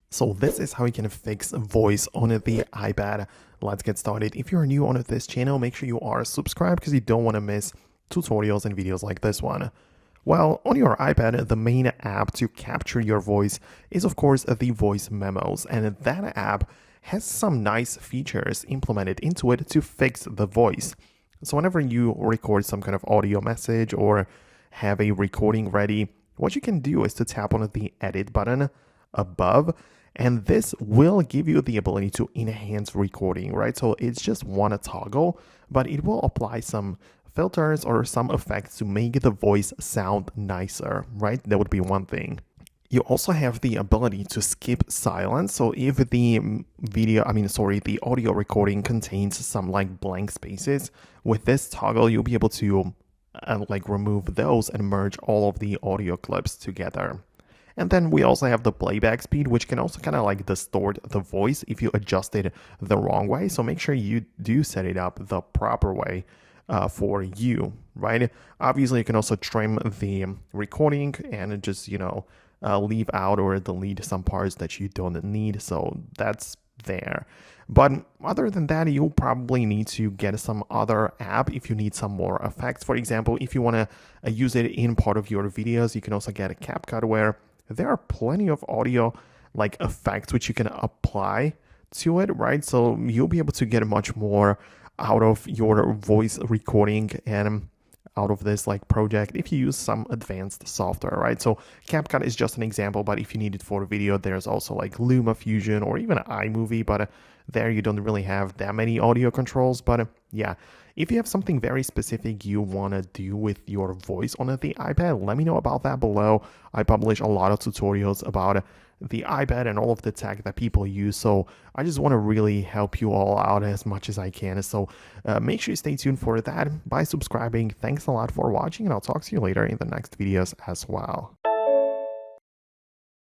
So this is how you can fix voice on the iPad. Let's get started. If you're new on this channel, make sure you are subscribed because you don't want to miss tutorials and videos like this one. Well, on your iPad, the main app to capture your voice is of course the voice memos, and that app has some nice features implemented into it to fix the voice. So whenever you record some kind of audio message or have a recording ready, what you can do is to tap on the edit button above, and this will give you the ability to enhance recording, right? So it's just one toggle, but it will apply some filters or some effects to make the voice sound nicer, right? That would be one thing. You also have the ability to skip silence. So if the the audio recording contains some like blank spaces, with this toggle, you'll be able to remove those and merge all of the audio clips together. And then we also have the playback speed, which can also kind of like distort the voice if you adjust it the wrong way. So make sure you do set it up the proper way for you, right? Obviously, you can also trim the recording and just, leave out or delete some parts that you don't need. So that's there. But other than that, you'll probably need to get some other app if you need some more effects. For example, if you want to use it in part of your videos, you can also get a CapCut where there are plenty of audio like effects which you can apply to it, right? So you'll be able to get much more out of your voice recording and out of this like project if you use some advanced software, right? So CapCut is just an example, but if you need it for video, there's also like LumaFusion or even iMovie, but there you don't really have that many audio controls. But yeah, if you have something very specific you want to do with your voice on the iPad, let me know about that below. I publish a lot of tutorials about the iPad and all of the tech that people use. So I just want to really help you all out as much as I can. So make sure you stay tuned for that by subscribing. Thanks a lot for watching, and I'll talk to you later in the next videos as well.